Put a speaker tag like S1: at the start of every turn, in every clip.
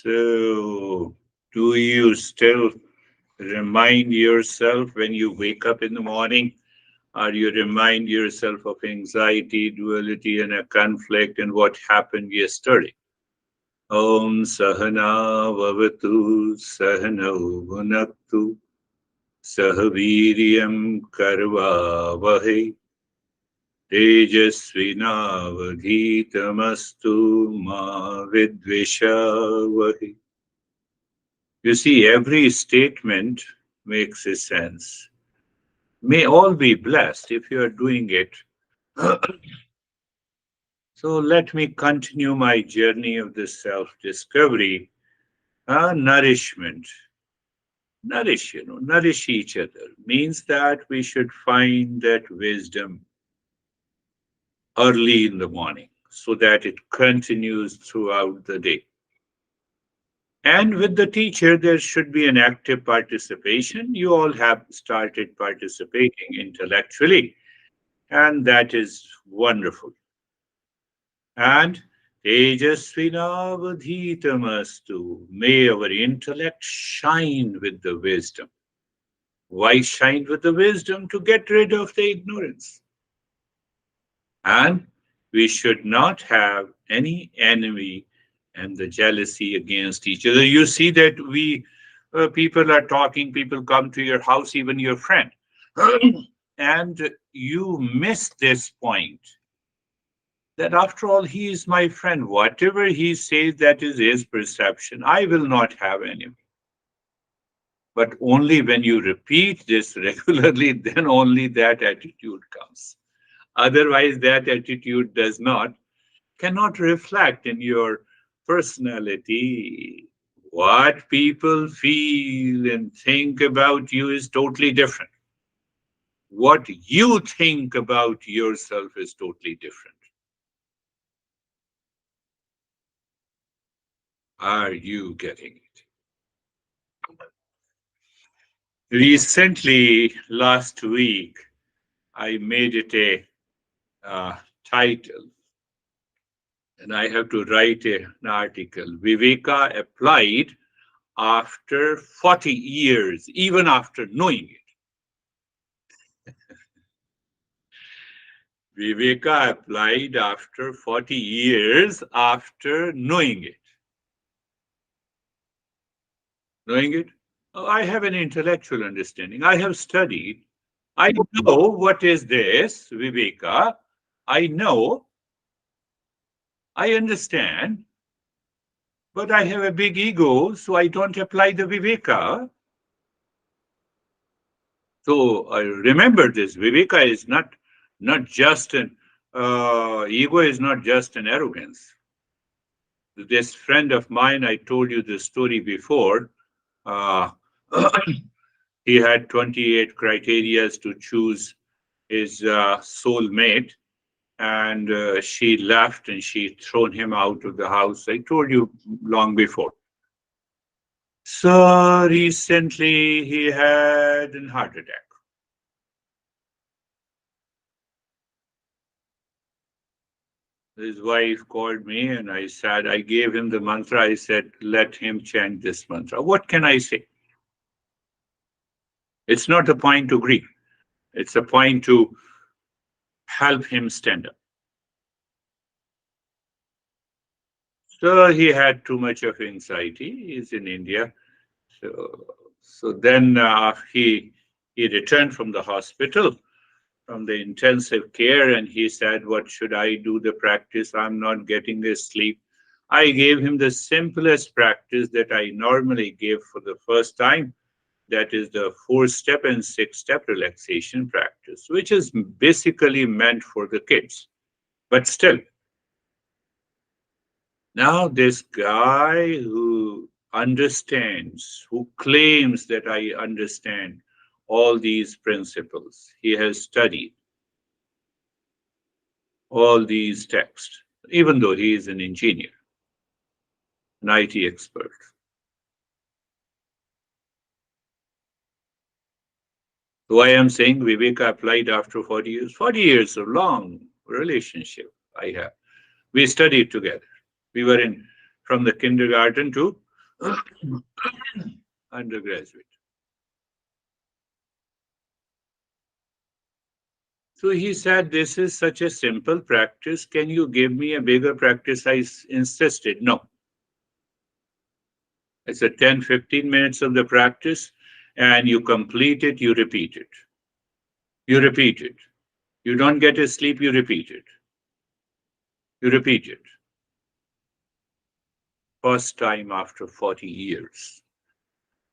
S1: So, do you still remind yourself when you wake up in the morning, or you remind yourself of anxiety, duality, and a conflict and what happened yesterday? Om Sahana Vavatu Sahano Bhunaktu Sahaviryam Karva Vahe Tejasvinavadhitamastu Ma Vidvishavahe. You see, every statement makes a sense. May all be blessed if you are doing it. So let me continue my journey of this self-discovery. Nourishment. Nourish each other means that we should find that wisdom early in the morning so that it continues throughout the day. And with the teacher, there should be an active participation. You all have started participating intellectually, and that is wonderful. And Tejasvinavadhitamastu, may our intellect shine with the wisdom. Why shine with the wisdom? To get rid of the ignorance. And we should not have any enemy and the jealousy against each other. You see that people are talking, people come to your house, even your friend, and you miss this point that after all, he is my friend. Whatever he says, that is his perception. I will not have enemy. But only when you repeat this regularly, then only that attitude comes. Otherwise, that attitude cannot reflect in your personality. What people feel and think about you is totally different. What you think about yourself is totally different. Are you getting it? Recently, last week, I made it a title, and I have to write an article. Viveka applied after 40 years, even after knowing it. Viveka applied after 40 years after knowing it. Knowing it? Oh, I have an intellectual understanding. I have studied. I know what is this, Viveka. I know. I understand. But I have a big ego, so I don't apply the Viveka. So remember this, Viveka is not just an ego is not just an arrogance. This friend of mine, I told you the story before. Uh, he had 28 criteria to choose his soulmate, and she left and she thrown him out of the house. I told you long before. So recently he had a heart attack. His wife called me and I gave him the mantra. I said, let him chant this mantra. What can I say? It's not a point to grieve. It's a point to help him stand up. So he had too much of anxiety. He's in India. So then he returned from the hospital, from the intensive care, and he said, what should I do the practice? I'm not getting the sleep. I gave him the simplest practice that I normally give for the first time. That is the 4-step and 6-step relaxation practice, which is basically meant for the kids. But still, now this guy who understands, who claims that I understand all these principles, he has studied all these texts, even though he is an engineer, an IT expert. Why I'm saying Viveka applied after 40 years? 40 years of long relationship I have. We studied together. We were from the kindergarten to undergraduate. So he said, "This is such a simple practice. Can you give me a bigger practice?" Insisted. No, it's a 10, 15 minutes of the practice, and you complete it, you repeat it. You repeat it. You don't get a sleep, you repeat it. You repeat it. First time after 40 years.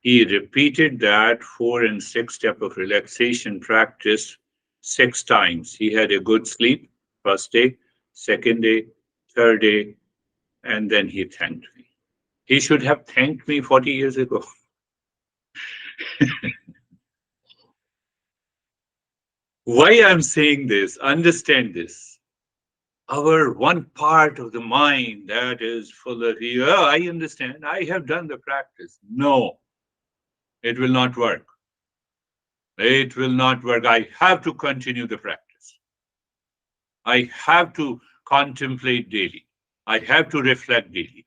S1: He repeated that 4 and 6 step of relaxation practice 6 times. He had a good sleep, first day, second day, third day, and then he thanked me. He should have thanked me 40 years ago. Why I'm saying this, understand this. Our one part of the mind that is full of, "Oh, I understand, I have done the practice." No, it will not work. It will not work. I have to continue the practice. I have to contemplate daily. I have to reflect daily.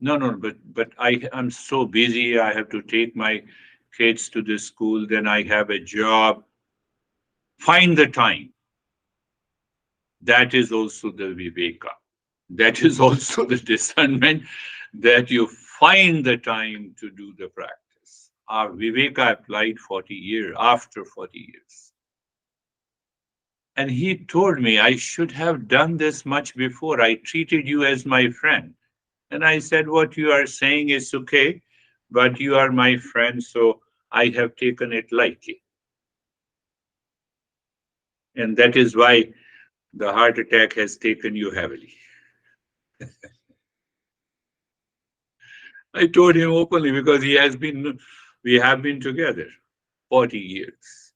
S1: No, no, but I'm so busy. I have to take my kids to the school. Then I have a job. Find the time. That is also the viveka. That is also the discernment, that you find the time to do the practice. Our viveka applied 40 years, after 40 years. And he told me I should have done this much before. I treated you as my friend. And I said, "What you are saying is okay, but you are my friend, so I have taken it lightly." And that is why the heart attack has taken you heavily. I told him openly because we have been together 40 years.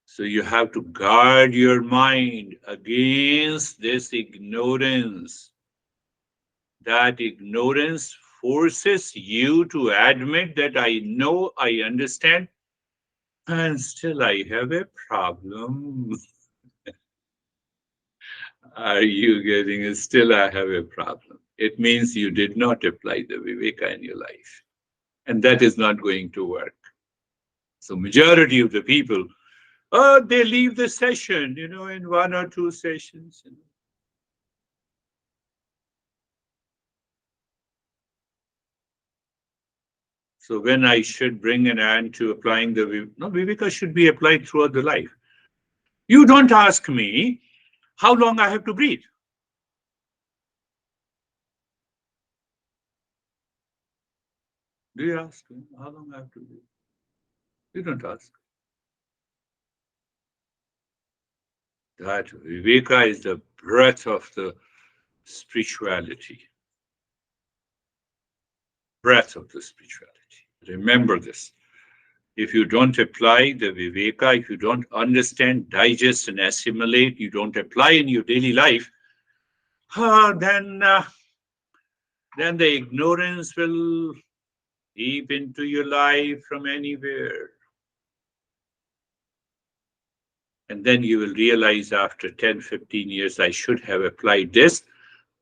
S1: So you have to guard your mind against this ignorance. That ignorance forces you to admit that I know, I understand, and still I have a problem. Are you getting it? Still I have a problem. It means you did not apply the viveka in your life. And that is not going to work. So majority of the people, oh, they leave the session, in 1 or 2 sessions. So when I should bring an end to applying no, viveka should be applied throughout the life. You don't ask me how long I have to breathe. Do you ask me how long I have to breathe? You don't ask. That viveka is the breath of the spirituality. Breath of the spirituality. Remember this. If you don't apply the viveka, if you don't understand, digest, and assimilate, you don't apply in your daily life, then the ignorance will seep into your life from anywhere. And then you will realize after 10, 15 years, I should have applied this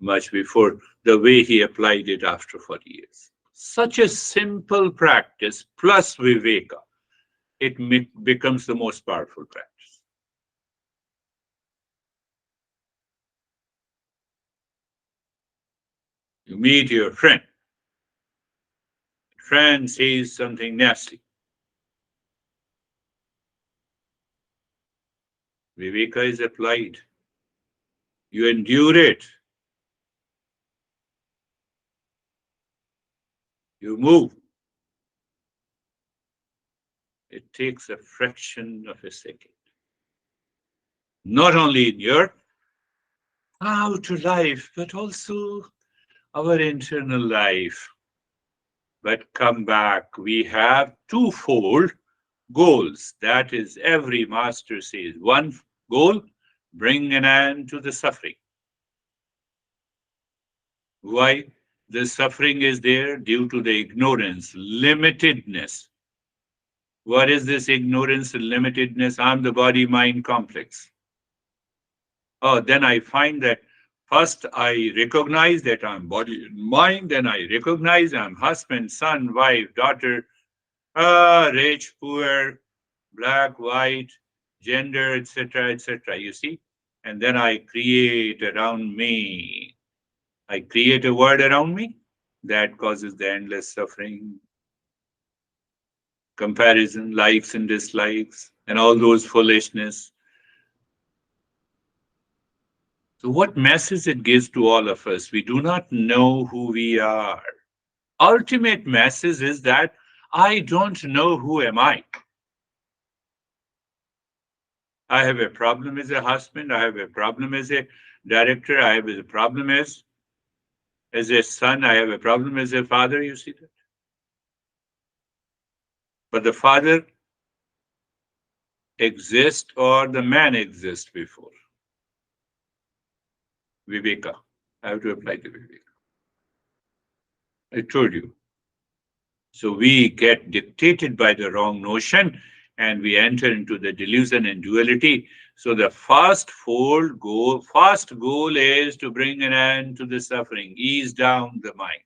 S1: much before, the way he applied it after 40 years. Such a simple practice plus viveka, it becomes the most powerful practice. You meet your friend. Friend says something nasty. Viveka is applied. You endure it. You move. It takes a fraction of a second. Not only in your outer life, but also our internal life. But come back. We have twofold goals. That is, every master says one goal, bring an end to the suffering. Why? The suffering is there due to the ignorance, limitedness. What is this ignorance and limitedness? I'm the body mind complex. Oh, then I find that First, I recognize that I'm body and mind, then I recognize I'm husband, son, wife, daughter, rich, poor, black, white, gender, etc., etc. You see? And then I create around me. I create a world around me that causes the endless suffering, comparison, likes and dislikes, and all those foolishness. So, what message it gives to all of us? We do not know who we are. Ultimate message is that I don't know who am I. I have a problem as a husband. I have a problem as a director. I have a problem as a son. I have a problem as a father. You see that? But the father exists or the man exists before Viveka. I have to apply the Viveka. I told you. So we get dictated by the wrong notion and we enter into the delusion and duality. So the first goal is to bring an end to the suffering, ease down the mind,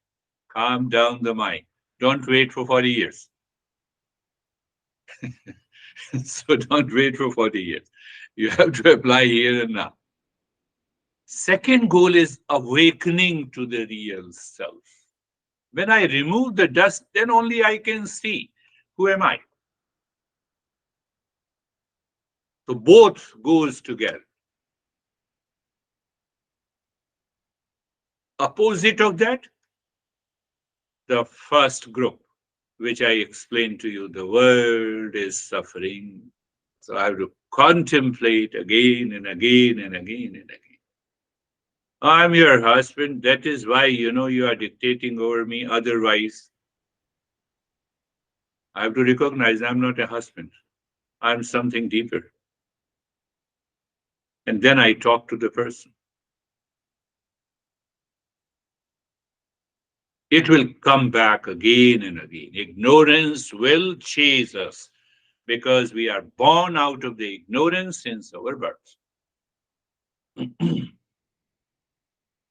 S1: calm down the mind. Don't wait for 40 years. So don't wait for 40 years. You have to apply here and now. Second goal is awakening to the real self. When I remove the dust, then only I can see who am I. So both goes together. Opposite of that, the first group, which I explained to you, the world is suffering. So I have to contemplate again and again and again and again. I'm your husband. That is why you are dictating over me. Otherwise, I have to recognize I'm not a husband. I'm something deeper. And then I talk to the person. It will come back again and again. Ignorance will chase us because we are born out of the ignorance since our birth.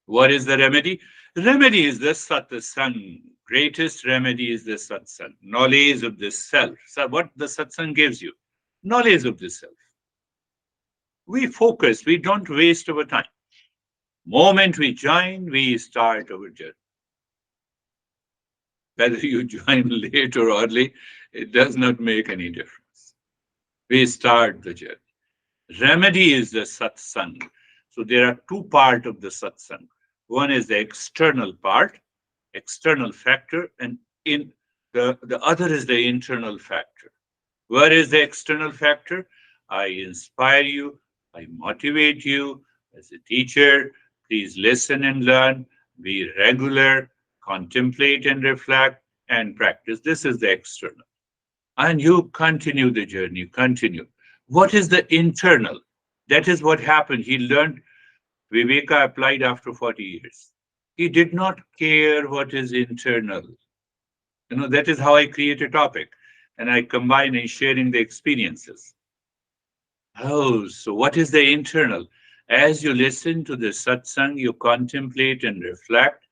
S1: What is the remedy? Remedy is the satsang. Greatest remedy is the satsang, knowledge of the self. So what the satsang gives you? Knowledge of the self. We focus, we don't waste our time. Moment we join, we start our journey. Whether you join late or early, it does not make any difference. We start the journey. Remedy is the satsang. So there are two parts of the satsang. One is the external part, external factor, and in the other is the internal factor. Where is the external factor? I inspire you, I motivate you as a teacher. Please listen and learn, be regular, contemplate and reflect, and practice. This is the external. And you continue the journey, continue. What is the internal? That is what happened. He learned, Viveka applied after 40 years. He did not care what is internal. That is how I create a topic and I combine in sharing the experiences. Oh, so what is the internal? As you listen to the satsang, you contemplate and reflect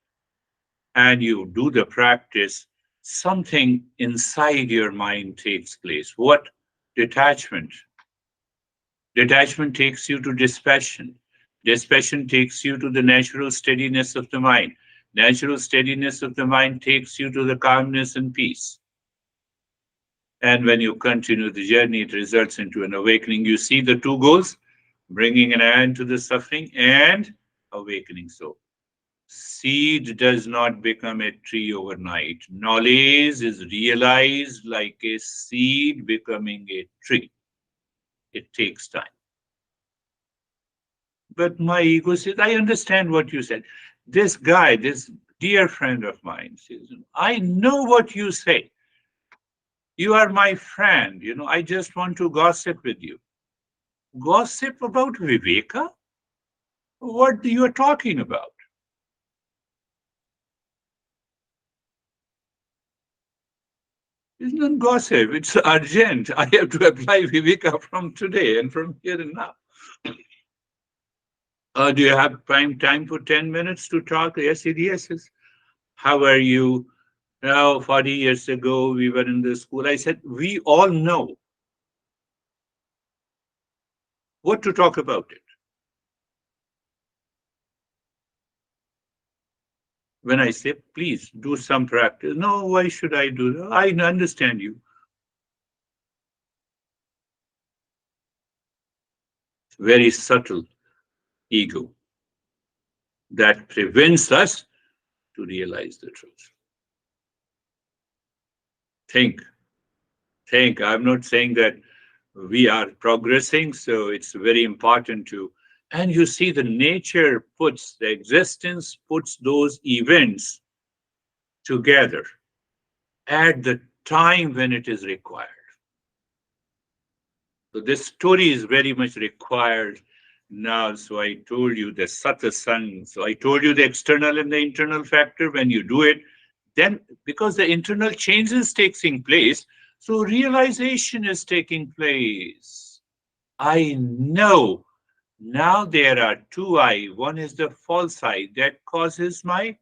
S1: and you do the practice, something inside your mind takes place. What? Detachment. Detachment takes you to dispassion. Dispassion takes you to the natural steadiness of the mind. Natural steadiness of the mind takes you to the calmness and peace. And when you continue the journey, it results into an awakening. You see the two goals, bringing an end to the suffering and awakening soul. Seed does not become a tree overnight. Knowledge is realized like a seed becoming a tree. It takes time. But my ego says, I understand what you said. This guy, this dear friend of mine says, I know what you say. You are my friend. I just want to gossip with you. Gossip about Viveka? What you are talking about? It's not gossip. It's urgent. I have to apply Viveka from today and from here and now. Do you have prime time for 10 minutes to talk? Yes, yes, yes. How are you? Now, 40 years ago, we were in the school. I said, we all know what to talk about it. When I say, please do some practice. No, why should I do that? I understand you. Very subtle ego that prevents us to realize the truth. Think, think. I'm not saying that we are progressing, so it's very important to. And you see, the nature puts, the existence puts those events together at the time when it is required. So this story is very much required now. So I told you the satsang. So I told you the external and the internal factor. When you do it, then because the internal change is taking place, so realization is taking place. I know now there are two I. One is the false I that causes my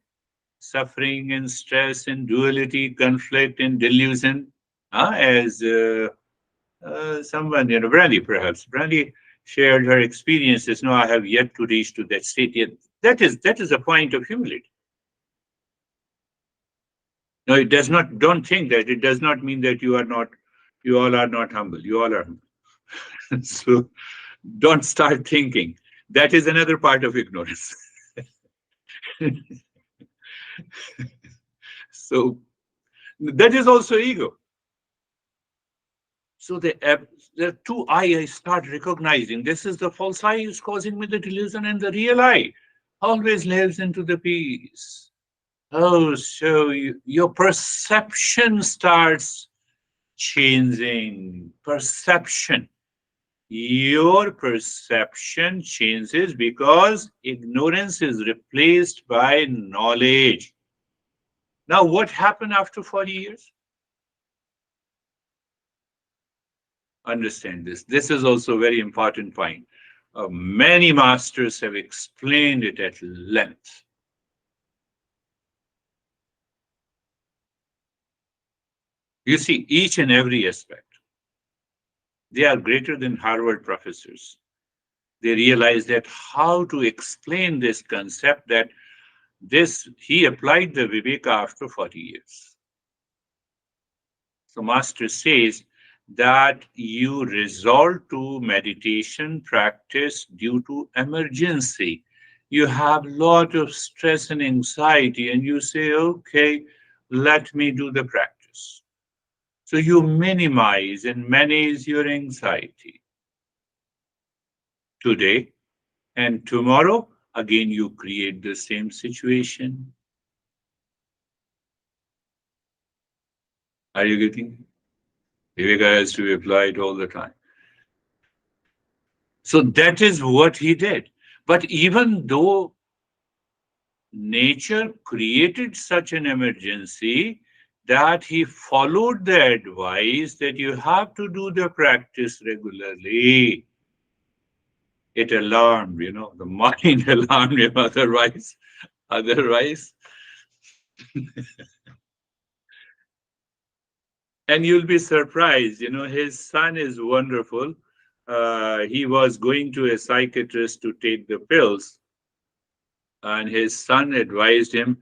S1: suffering and stress and duality, conflict and delusion. As someone, Brandy perhaps. Brandy shared her experiences. No, I have yet to reach to that state yet. That is a point of humility. No, it does not. Don't think that. It does not mean that you are not. You all are not humble. You all are humble. So don't start thinking. That is another part of ignorance. So that is also ego. So the two I start recognizing this is the false I is causing me the delusion, and the real I always lives into the peace. Oh, so your perception starts changing. Perception. Your perception changes because ignorance is replaced by knowledge. Now, what happened after 40 years? Understand this. This is also a very important point. Many masters have explained it at length. You see, each and every aspect, they are greater than Harvard professors. They realize that how to explain this concept that this he applied the Viveka after 40 years. So Master says that you resort to meditation practice due to emergency. You have a lot of stress and anxiety, and you say, okay, let me do the practice. So you minimize and manage your anxiety today, and tomorrow, again, you create the same situation. Are you getting? Viveka has to be applied all the time. So that is what he did. But even though nature created such an emergency, that he followed the advice that you have to do the practice regularly. It alarmed, the mind alarmed him otherwise, and you'll be surprised, his son is wonderful. He was going to a psychiatrist to take the pills, and his son advised him,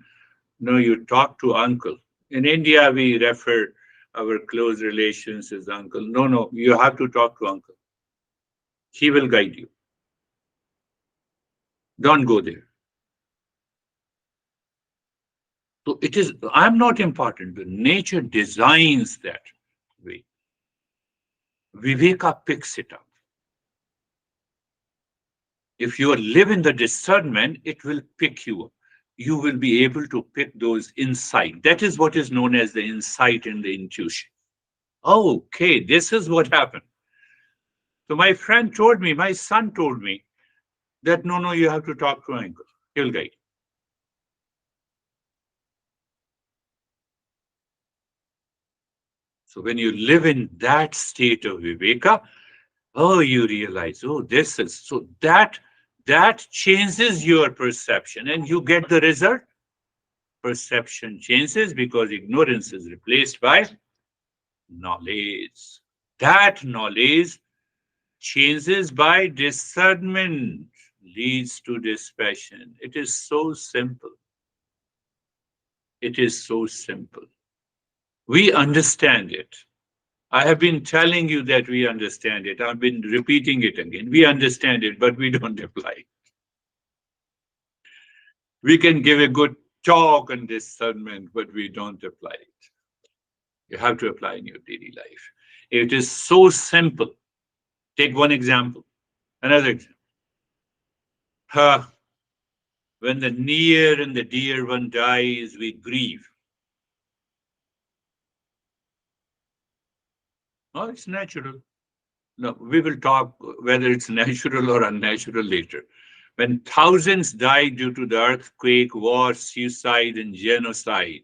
S1: no, you talk to uncle. In India, we refer our close relations as uncle. No, no, you have to talk to uncle. He will guide you. Don't go there. So it is, I'm not important. The nature designs that way. Viveka picks it up. If you live in the discernment, it will pick you up. You will be able to pick those insight. That is what is known as the insight and the intuition. Okay, this is what happened. So my friend told me, my son told me that no, no, you have to talk to uncle. He'll guide. So when you live in that state of viveka, oh, you realize, oh, this is so that changes your perception and you get the result. Perception changes because ignorance is replaced by knowledge. That knowledge changes by discernment, leads to dispassion. It is so simple. It is so simple. We understand it. I have been telling you that we understand it. I've been repeating it again. We understand it, but we don't apply it. We can give a good talk on discernment, but we don't apply it. You have to apply in your daily life. It is so simple. Take one example, another example. When the near and the dear one dies, we grieve. Oh, it's natural. No, we will talk whether it's natural or unnatural later. When thousands died due to the earthquake, war, suicide, and genocide,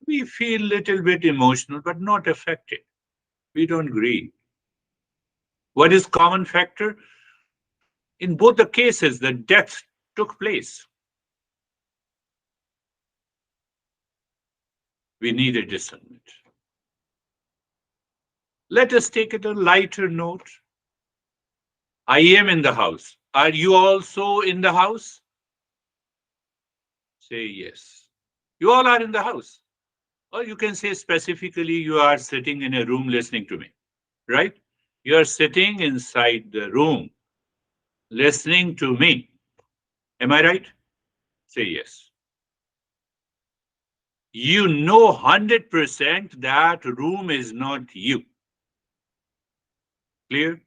S1: we feel a little bit emotional, but not affected. We don't grieve. What is common factor? In both the cases, the death took place. We need a discernment. Let us take it a lighter note. I am in the house. Are you also in the house? Say yes. You all are in the house. Or you can say specifically, you are sitting in a room listening to me, right? You are sitting inside the room listening to me. Am I right? Say yes. You know 100% that room is not you. Clear?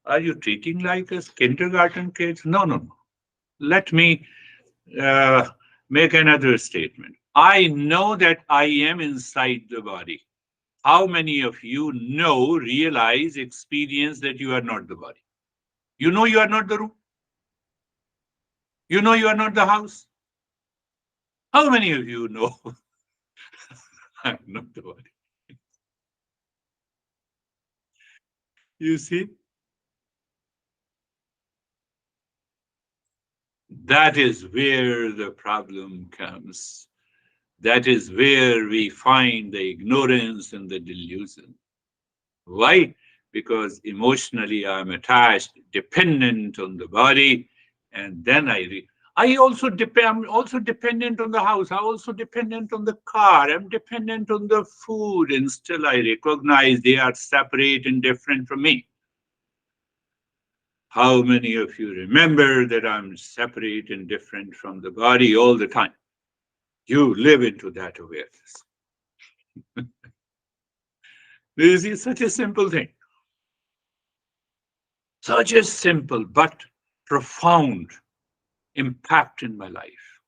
S1: Are you treating like us kindergarten kids? No, no, no. Let me uh, make another statement. I know that I am inside the body. How many of you know, realize, experience that you are not the body? You know you are not the room? You know you are not the house? How many of you know I'm not the body? You see? That is where the problem comes. That is where we find the ignorance and the delusion. Why? Because emotionally I'm attached, dependent on the body, and then I also depend. I'm also dependent on the house. I'm also dependent on the car. I'm dependent on the food, and still I recognize they are separate and different from me. How many of you remember that I'm separate and different from the body all the time? You live into that awareness. This is such a simple thing. Such a simple but profound impact in my life.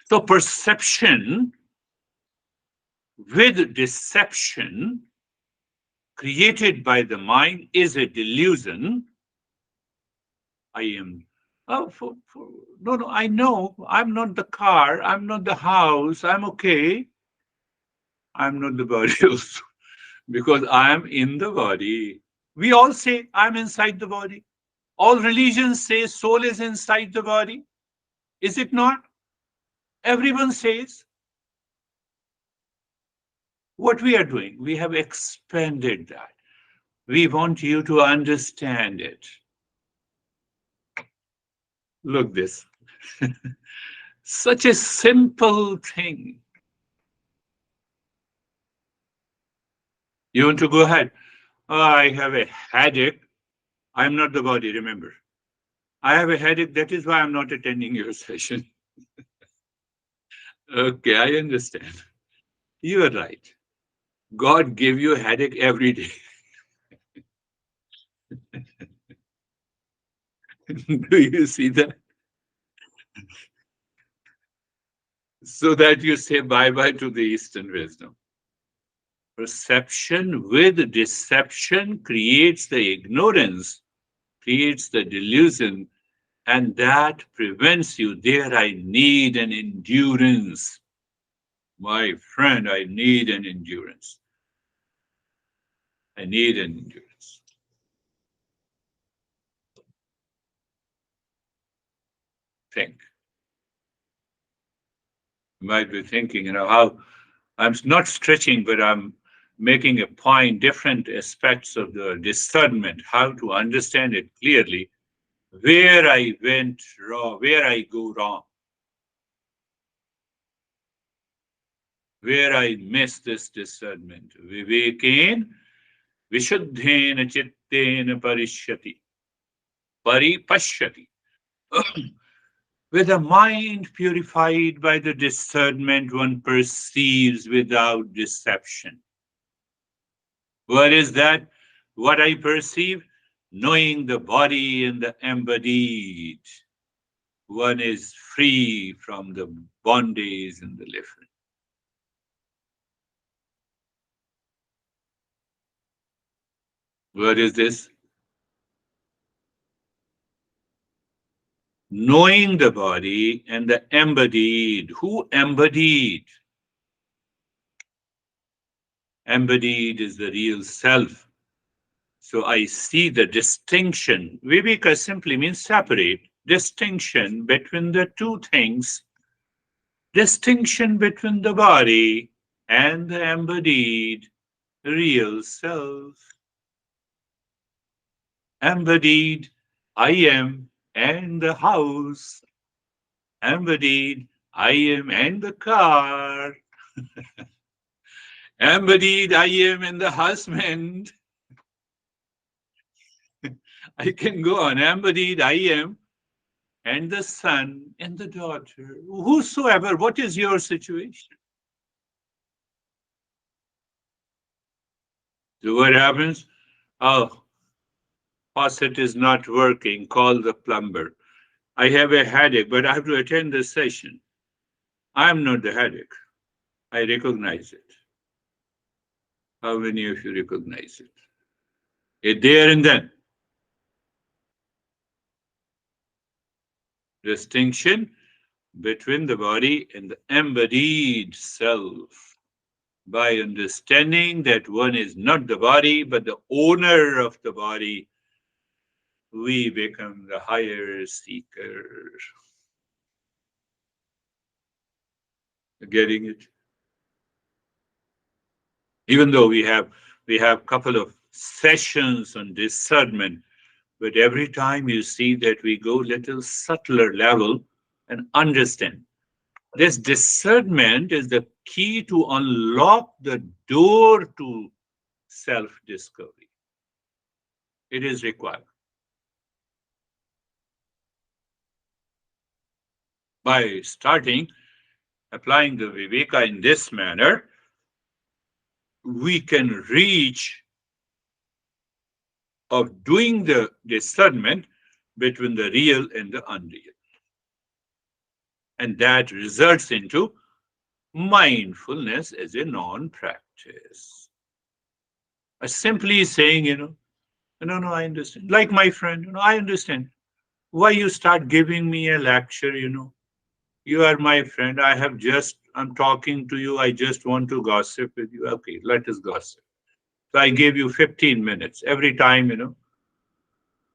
S1: So perception with deception created by the mind is a delusion. I am. Oh, no, no, I know I'm not the car, I'm not the house, I'm okay. I'm not the body also, because I'm in the body. We all say I'm inside the body. All religions say soul is inside the body. Is it not? Everyone says. What we are doing, we have expanded that. We want you to understand it. Look this. Such a simple thing. You want to go ahead? Oh, I have a headache. I'm not the body, remember. I have a headache. That is why I'm not attending your session. Okay, I understand. You are right. God gave you a headache every day. Do you see that? So that you say bye bye to the Eastern wisdom. Perception with deception creates the ignorance, creates the delusion, And that prevents you. There I need an endurance. My friend, I need an endurance. I need an endurance. Think. You might be thinking, how I'm not stretching, but I'm making a point, different aspects of the discernment, how to understand it clearly, where I went wrong, where I go wrong, where I miss this discernment. Vivekin Vishuddhena Chittena Parishyati. Paripashyati. With a mind purified by the discernment, one perceives without deception. What is that? What I perceive? Knowing the body and the embodied. One is free from the bondage and the living. What is this? Knowing the body and the embodied. Who embodied? Embodied is the real self. So I see the distinction. Viveka simply means separate. Distinction between the two things. Distinction between the body and the embodied real self. Embodied, I am, and the house. Embodied, I am, and the car. Embodied, I am, and the husband. I can go on. Embodied, I am, and the son and the daughter. Whosoever, what is your situation? So what happens? Oh, faucet is not working. Call the plumber. I have a headache, but I have to attend the session. I'm not the headache. I recognize it. How many of you recognize it? It's there and then. Distinction between the body and the embodied self. By understanding that one is not the body, but the owner of the body, we become the higher seeker. Getting it? Even though we have couple of sessions on discernment, but every time you see that we go little subtler level and understand. This discernment is the key to unlock the door to self-discovery. It is required. By starting applying the Viveka in this manner, we can reach of doing the discernment between the real and the unreal. And that results into mindfulness as a non-practice. Simply saying, no, I understand. Like my friend, I understand. Why you start giving me a lecture? You are my friend. I'm talking to you. I just want to gossip with you. Okay, let us gossip. So I gave you 15 minutes. Every time,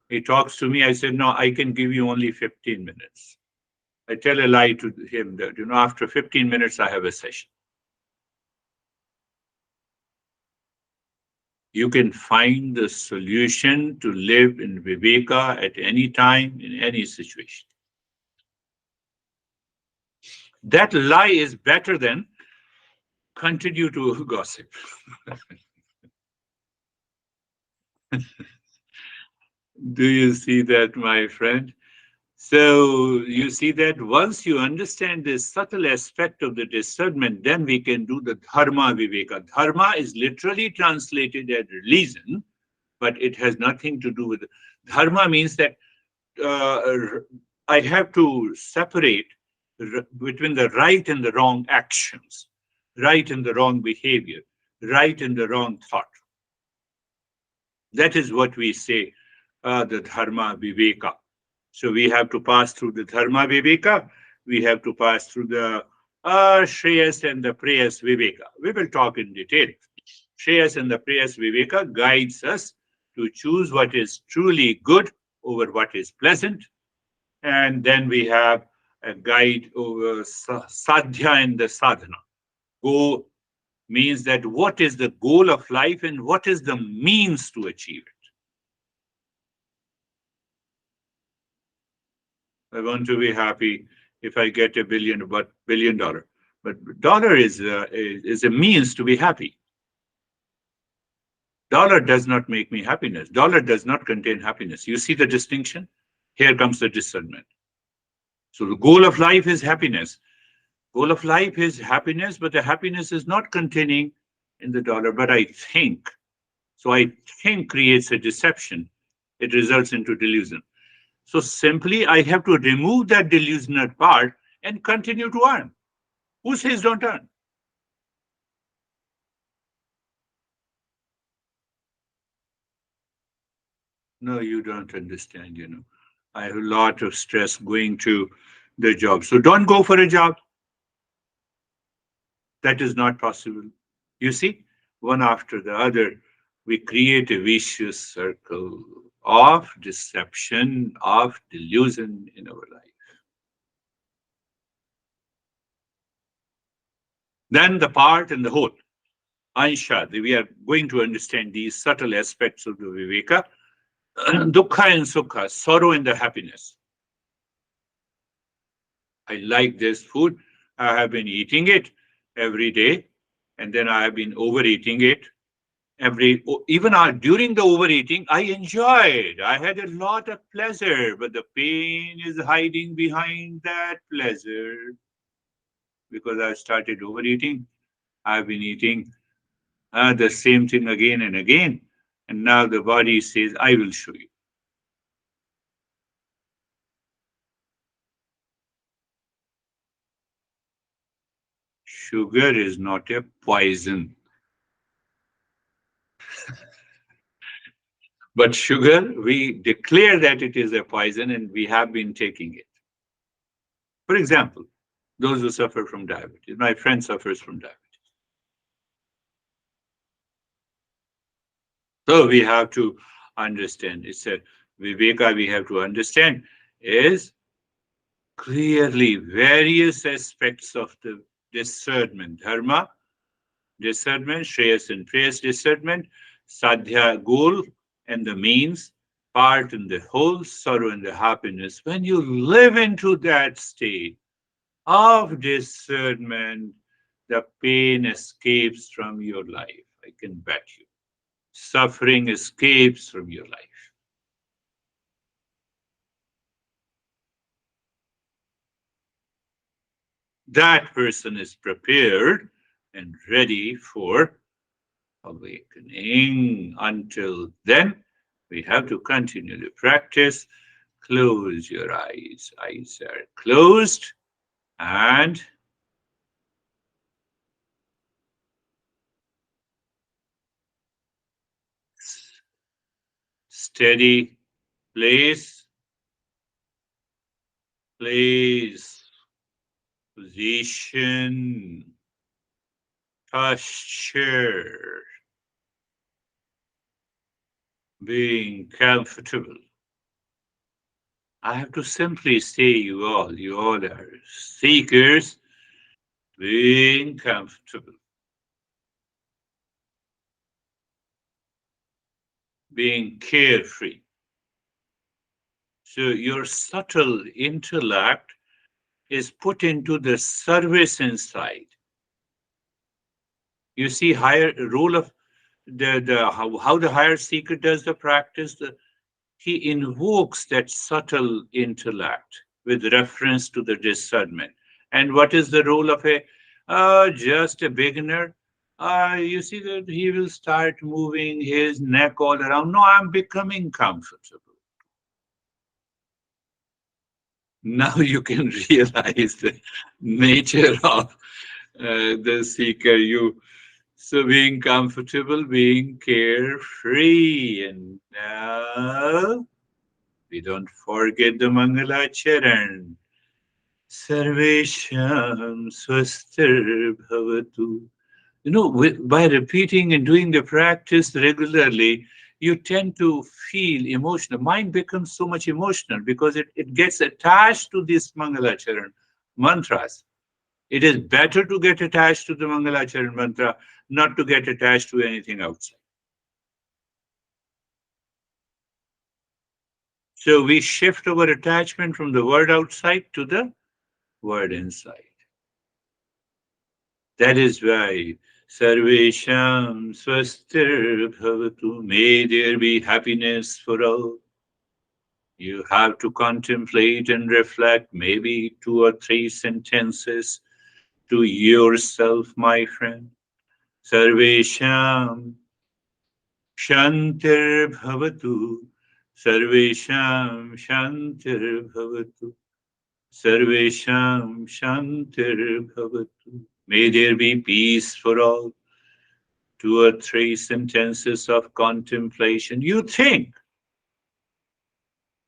S1: he talks to me, I said, no, I can give you only 15 minutes. I tell a lie to him that, after 15 minutes, I have a session. You can find the solution to live in Viveka at any time, in any situation. That lie is better than continue to gossip. Do you see that, my friend? So you see that once you understand this subtle aspect of the discernment, then we can do the dharma viveka. Dharma is literally translated as religion, but it has nothing to do with it. Dharma means that I have to separate between the right and the wrong actions, right and the wrong behavior, right and the wrong thought. That is what we say, the dharma viveka. So we have to pass through the Dharma Viveka. We have to pass through the Shreyas and the Preyas Viveka. We will talk in detail. Shreyas and the Preyas Viveka guides us to choose what is truly good over what is pleasant. And then we have a guide over Sadhya and the Sadhana. Go means that what is the goal of life and what is the means to achieve it. I want to be happy if I get $1 billion. But dollar is a means to be happy. Dollar does not make me happiness. Dollar does not contain happiness. You see the distinction? Here comes the discernment. So the goal of life is happiness. Goal of life is happiness, but the happiness is not containing in the dollar, but I think. So I think creates a deception. It results into delusion. So simply I have to remove that delusional part and continue to earn. Who says don't earn? No, you don't understand. I have a lot of stress going to the job. So don't go for a job. That is not possible. You see, one after the other, we create a vicious circle of deception, of delusion in our life. Then the part and the whole. Ansha, we are going to understand these subtle aspects of the Viveka. Dukkha and Sukha, sorrow and the happiness. I like this food. I have been eating it every day, and then I have been overeating it. Even during the overeating, I enjoyed. I had a lot of pleasure, but the pain is hiding behind that pleasure because I started overeating. I've been eating the same thing again and again, and now the body says, "I will show you." Sugar is not a poison, but sugar, we declare that it is a poison and we have been taking it. For example, those who suffer from diabetes, my friend suffers from diabetes. So we have to understand. It's a Viveka we have to understand is clearly various aspects of the discernment. Dharma, discernment, Shreyas and Preyas discernment, Sadhya, goal and the means, part and the whole, sorrow and the happiness. When you live into that state of discernment, the pain escapes from your life. I can bet you. Suffering escapes from your life. That person is prepared and ready for awakening. Until then, we have to continue to practice. Close your eyes. Eyes are closed and steady place, place, position, posture, being comfortable. I have to simply say, you all are seekers, being comfortable, being carefree. So your subtle intellect is put into the service inside. You see, higher role of how the higher seeker does the practice. He invokes that subtle intellect with reference to the discernment. And what is the role of a just a beginner? You see that he will start moving his neck all around. No, I'm becoming comfortable. Now you can realize the nature of the seeker. So being comfortable, being carefree, and now We don't forget the Mangalacharan. Sarvesham swastir bhavatu. By repeating and doing the practice regularly, you tend to feel emotional. Mind becomes so much emotional because it gets attached to these Mangalacharan mantras. It is better to get attached to the Mangalacharan mantra, not to get attached to anything outside. So we shift our attachment from the word outside to the word inside. That is why Sarvesham Swastir Bhavatu, may there be happiness for all. You have to contemplate and reflect maybe 2 or 3 sentences to yourself, my friend. Sarvesham Shantir Bhavatu, Sarvesham Shantir Bhavatu, Sarvesham Shantir Bhavatu. May there be peace for all. 2 or 3 sentences of contemplation. You think,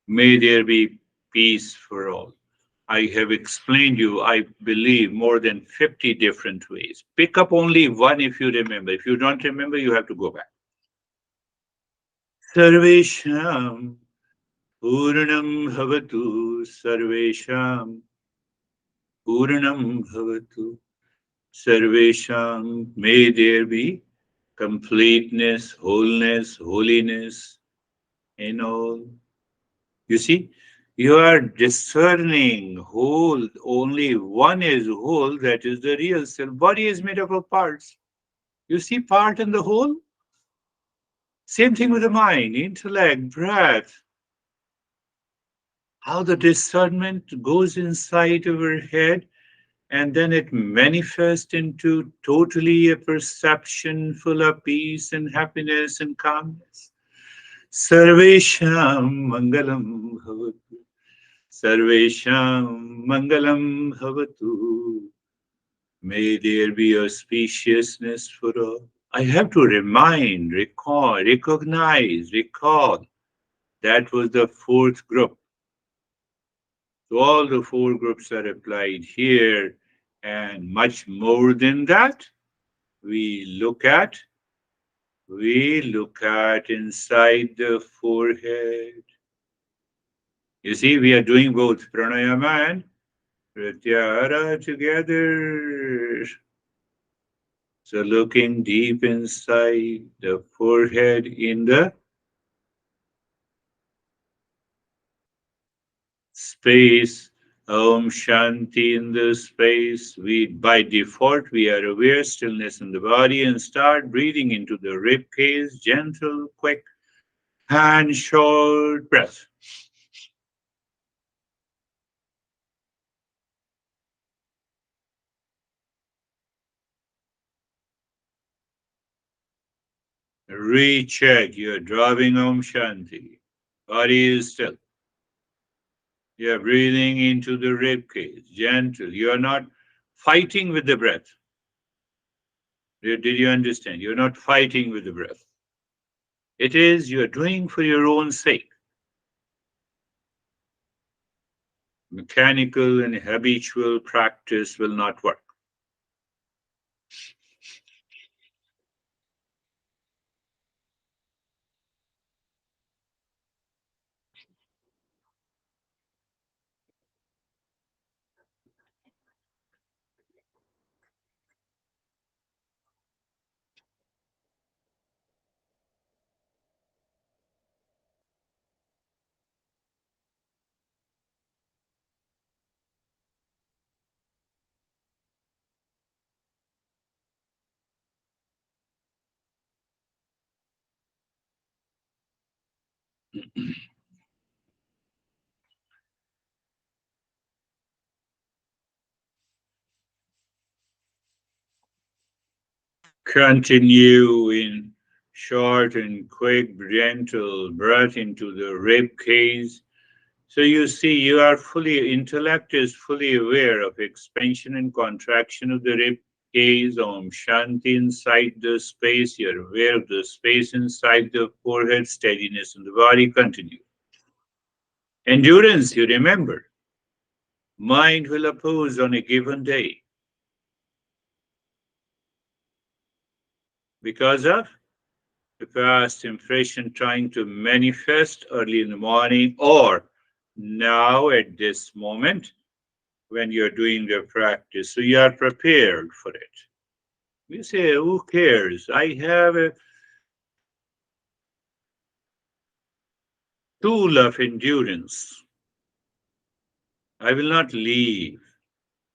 S1: may there be peace for all. I have explained you, I believe, more than 50 different ways. Pick up only one if you remember. If you don't remember, you have to go back. Sarvesham Purnam Bhavatu, Sarvesham Purnam Bhavatu, Sarvesham, may there be completeness, wholeness, holiness in all. You see, you are discerning whole. Only one is whole, that is the real self. Body is made up of parts. You see part in the whole? Same thing with the mind, intellect, breath. How the discernment goes inside our head and then it manifests into totally a perception full of peace and happiness and calmness. Sarvesham Mangalam Bhavatu. Sarvesham Mangalam Bhavatu. May there be auspiciousness for all. I have to remind, recall, recognize, recall. That was the fourth group. So all the 4 groups are applied here, and much more than that, we look at inside the forehead. You see, we are doing both pranayama and pratyahara together. So looking deep inside the forehead in the space, Om Shanti in the space. We by default we are aware stillness in the body and start breathing into the rib cage, gentle, quick, and short breath. Recheck. You're dropping Om Shanti. Body is still. You're breathing into the rib cage, gentle. You're not fighting with the breath. Did you understand? You're not fighting with the breath. It is you're doing for your own sake. Mechanical and habitual practice will not work. Continue in short and quick, gentle breath into the rib cage. So you see, intellect is fully aware of expansion and contraction of the rib cage. Om Shanti inside the space. You're aware of the space inside the forehead, steadiness in the body. Continue. Endurance, you remember, mind will oppose on a given day because of the past impression trying to manifest early in the morning or now at this moment when you're doing your practice. So you are prepared for it. You say, who cares? I have a tool of endurance. I will not leave.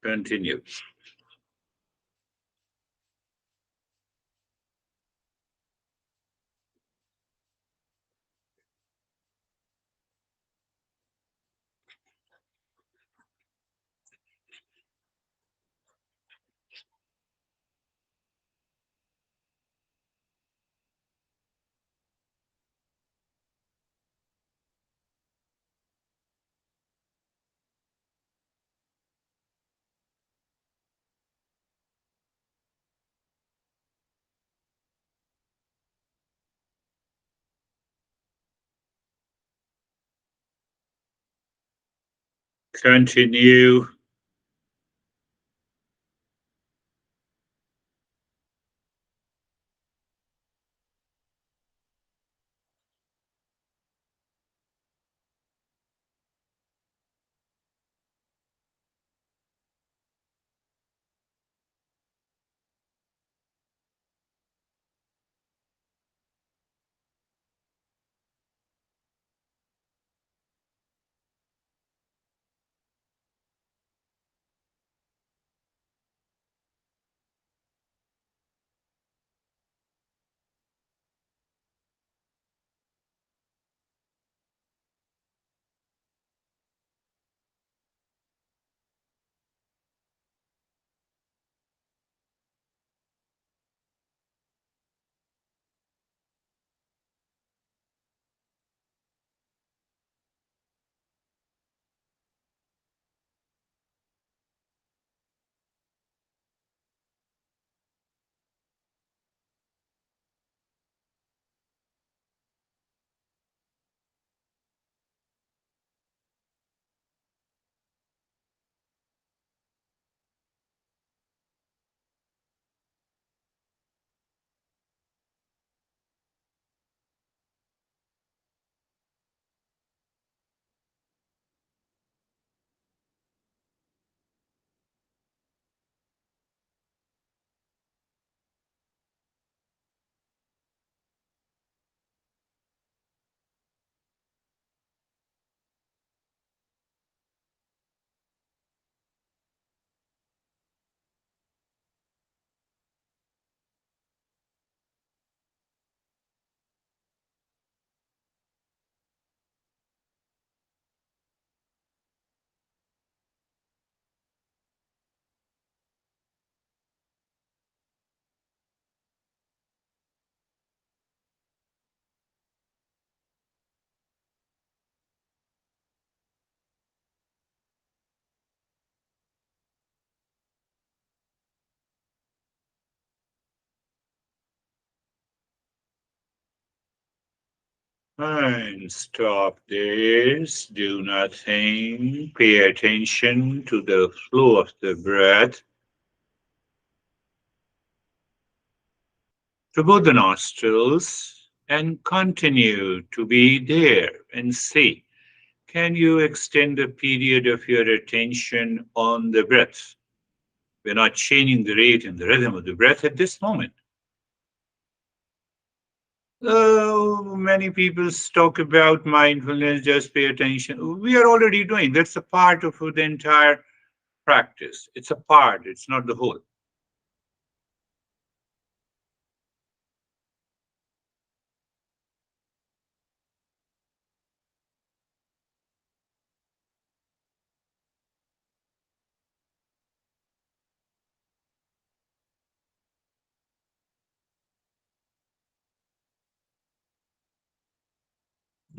S1: Continue. Continue. And stop this. Do nothing. Pay attention to the flow of the breath to both the nostrils and continue to be there and see. Can you extend the period of your attention on the breath? We're not changing the rate and the rhythm of the breath at this moment. Oh, many people talk about mindfulness, just pay attention. We are already doing that's a part of the entire practice. It's a part, it's not the whole.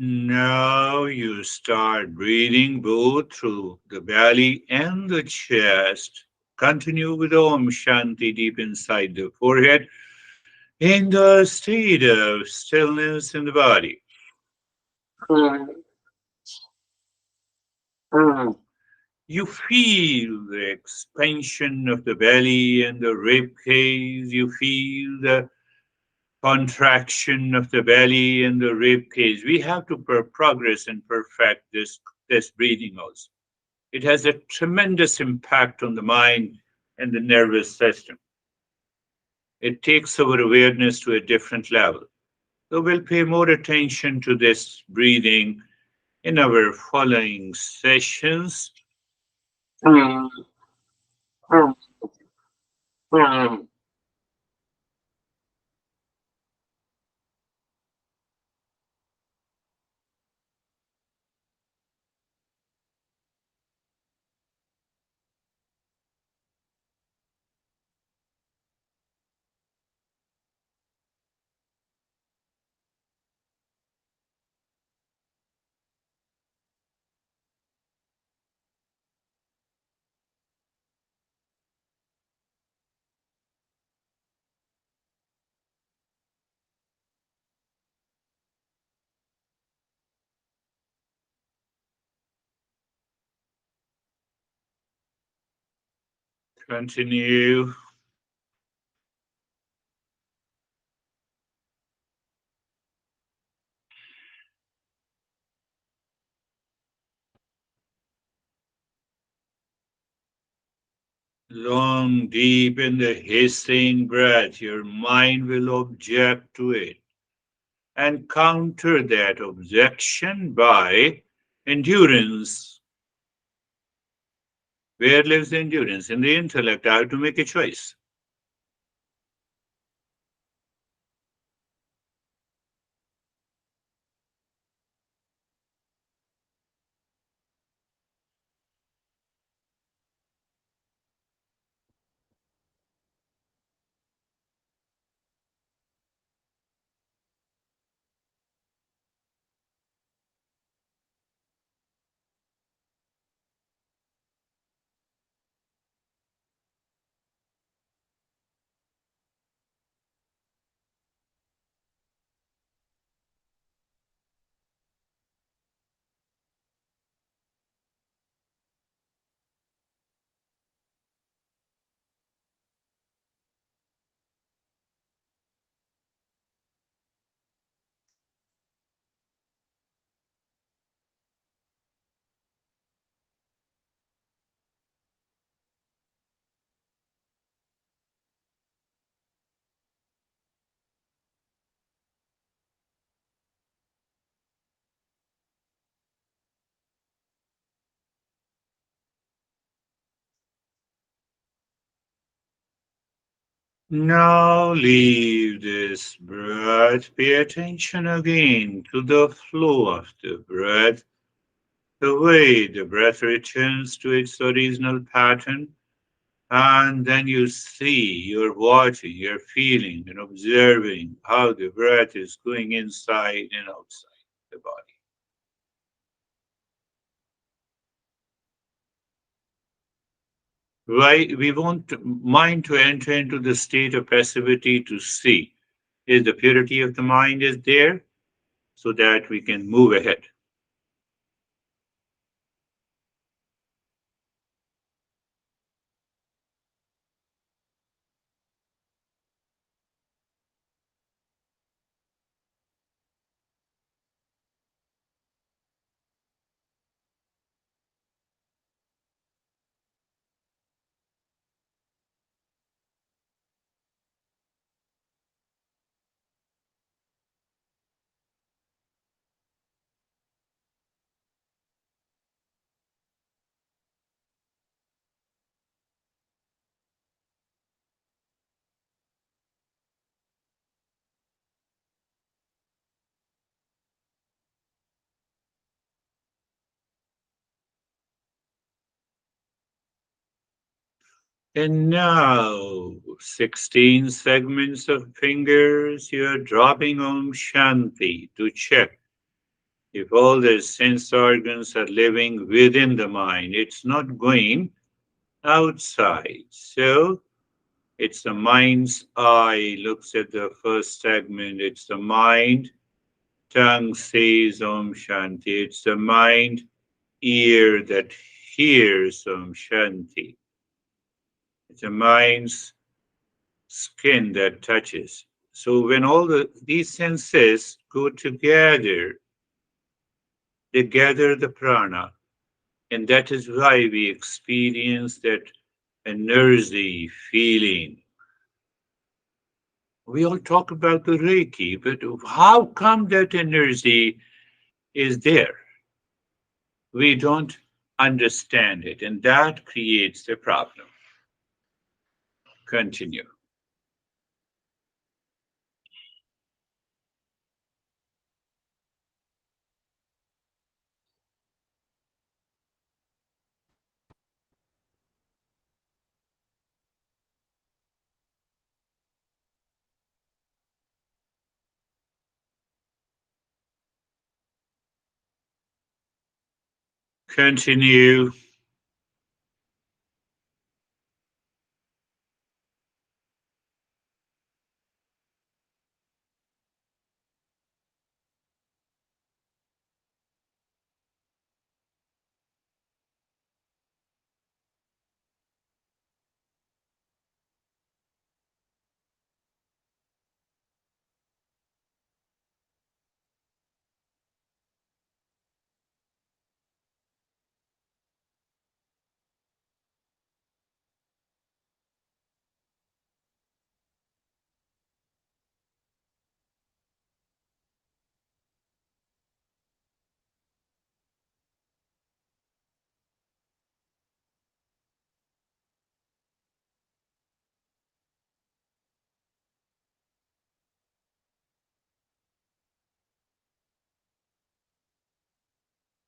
S1: Now you start breathing both through the belly and the chest. Continue with Om Shanti deep inside the forehead in the state of stillness in the body. You feel the expansion of the belly and the rib cage. You feel the contraction of the belly and the rib cage. We have to progress and perfect this breathing also. It has a tremendous impact on the mind and the nervous system. It takes our awareness to a different level. So we'll pay more attention to this breathing in our following sessions. Continue. Long, deep in the hissing breath, your mind will object to it and counter that objection by endurance. Where lives the endurance? In the intellect. I have to make a choice. Now leave this breath. Pay attention again to the flow of the breath, the way the breath returns to its original pattern. And then you see, you're watching, you're feeling and observing how the breath is going inside and outside the body. Why we want mind to enter into the state of passivity to see is the purity of the mind is there so that we can move ahead. And now, 16 segments of fingers, you're dropping Om Shanti to check if all the sense organs are living within the mind. It's not going outside. So, it's the mind's eye looks at the first segment. It's the mind. Tongue says Om Shanti. It's the mind. ear that hears Om Shanti. It's a mind's skin that touches. So when these senses go together, they gather the prana, and that is why we experience that energy feeling. We all talk about the Reiki, but how come that energy is there? We don't understand it, and that creates the problem. Continue. Continue.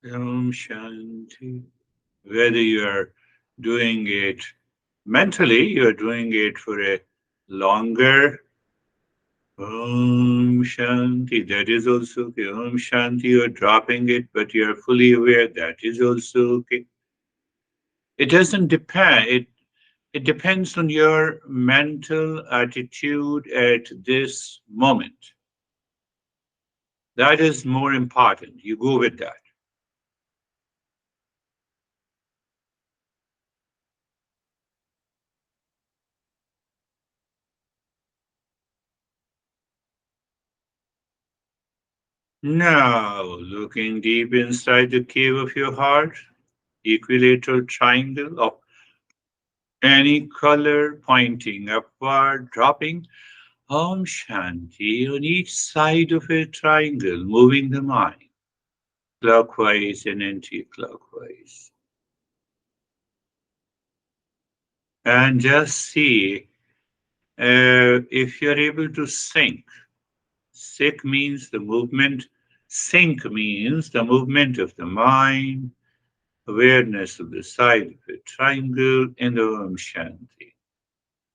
S1: Om Shanti. Whether you are doing it mentally, you are doing it for a longer Om Shanti. That is also okay. Om Shanti, you are dropping it, but you are fully aware. That is also okay. It doesn't depend. It depends on your mental attitude at this moment. That is more important. You go with that. Now, looking deep inside the cave of your heart, equilateral triangle of any color pointing upward, dropping Om Shanti on each side of a triangle, moving the mind clockwise and anti-clockwise. And just see if you're able to sync. Sync means the movement. Sync means the movement of the mind, awareness of the side of a triangle, and Om Shanti.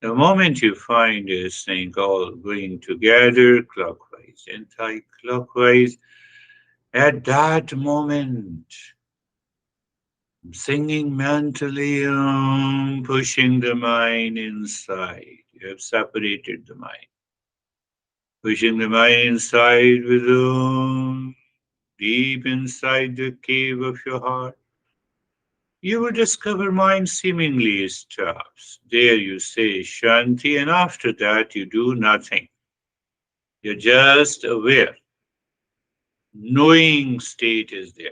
S1: The moment you find a sync all going together, clockwise, anti-clockwise, at that moment, singing mentally, pushing the mind inside. You have separated the mind. Pushing the mind inside with deep inside the cave of your heart. You will discover mind seemingly stops. There you say Shanti, and after that you do nothing. You're just aware. Knowing state is there.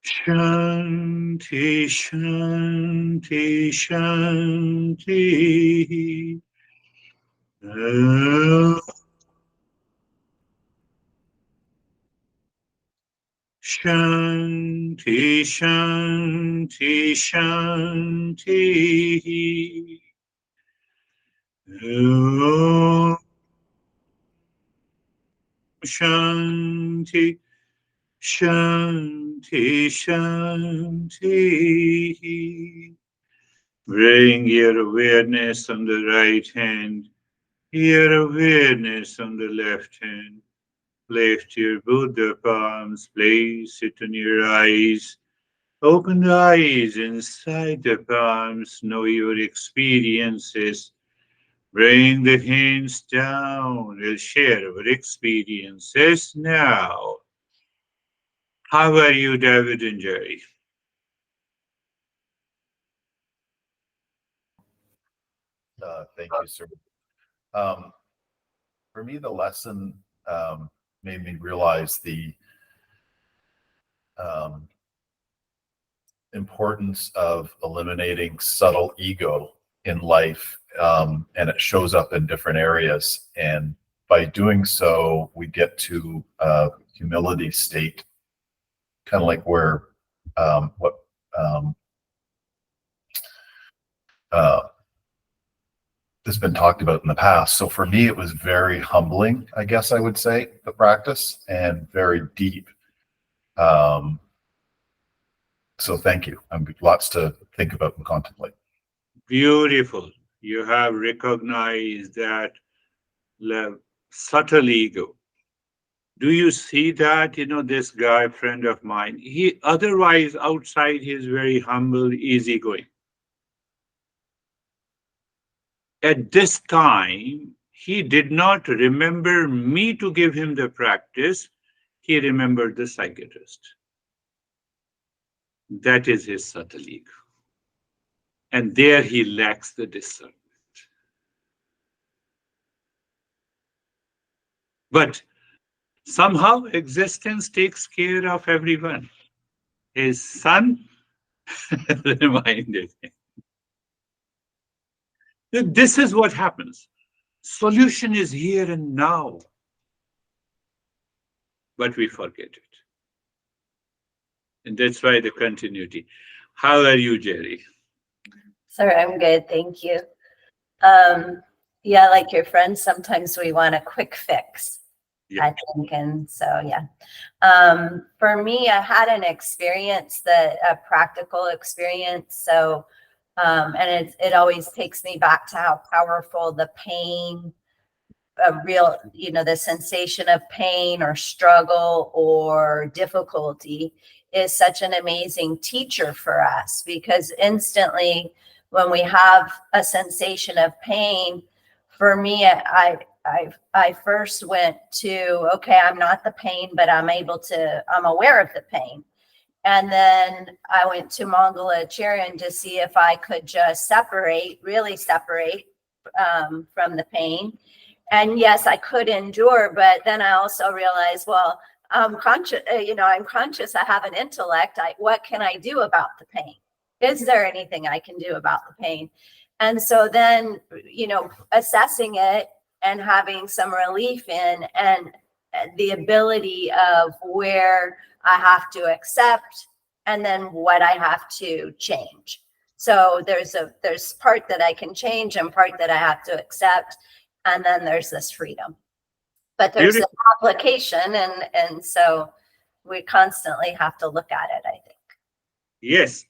S1: Shanti, Shanti, Shanti. Shanti, Shanti, Shanti. Om Shanti, Shanti, Shanti. Bring your awareness on the right hand, your awareness on the left hand. Lift your Buddha palms, place it on your eyes. Open the eyes inside the palms, know your experiences. Bring the hands down, we'll share our experiences now. How are you, David and Jerry?
S2: Thank you, sir. For me, the lesson made me realize the importance of eliminating subtle ego in life, and it shows up in different areas. And by doing so, we get to a humility state, kind of like where what has been talked about in the past. So for me, it was very humbling, I guess I would say, the practice, and very deep. So thank you. Lots to think about and contemplate.
S1: Beautiful. You have recognized that subtle ego. Do you see that? This guy, friend of mine, he otherwise outside he's very humble, easygoing. At this time, he did not remember me to give him the practice. He remembered the psychiatrist. That is his subtle ego. And there he lacks the discernment. But somehow existence takes care of everyone. His son reminded him. This is what happens. Solution is here and now. But we forget it. And that's why the continuity. How are you, Jerry?
S3: Sir, I'm good, thank you. Yeah, like your friends, sometimes we want a quick fix. Yeah. I think, and so yeah. For me, I had an experience a practical experience. So, and it always takes me back to how powerful the pain, a real, the sensation of pain or struggle or difficulty is such an amazing teacher for us, because instantly when we have a sensation of pain, for me, I first went to, okay, I'm not the pain, but I'm aware of the pain. And then I went to Mangala to see if I could just really separate from the pain. And yes, I could endure, but then I also realized, well, I'm conscious, I'm conscious, I have an intellect. What can I do about the pain? Is there anything I can do about the pain? And so then, assessing it and having some relief in, and the ability of where I have to accept and then what I have to change. So there's part that I can change and part that I have to accept. And then there's this freedom, but there's an application. And so we constantly have to look at it, I think.
S1: Yes,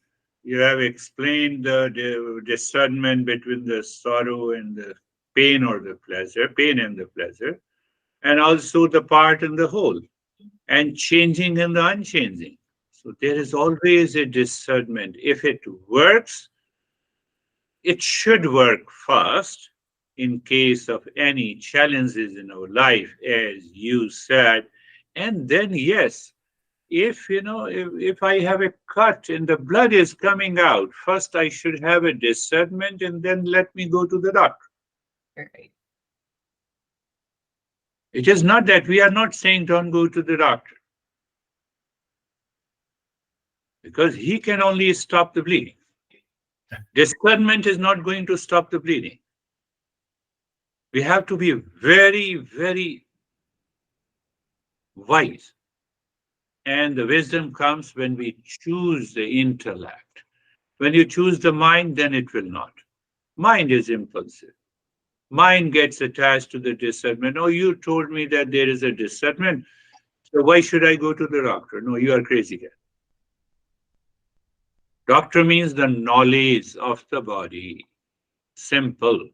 S1: you have explained the discernment between the sorrow and the pain or the pleasure, pain and the pleasure, and also the part and the whole, and changing and the unchanging. So there is always a discernment. If it works, it should work first in case of any challenges in our life, as you said. And then, yes, if I have a cut and the blood is coming out, first I should have a discernment and then let me go to the doctor.
S4: Right.
S1: It is not that we are not saying don't go to the doctor, because he can only stop the bleeding. Discernment is not going to stop the bleeding. We have to be very, very wise. And the wisdom comes when we choose the intellect. When you choose the mind, then it will not. Mind is impulsive. Mind gets attached to the discernment. Oh, you told me that there is a discernment, so why should I go to the doctor? No, you are crazy here. Doctor means the knowledge of the body. Simple.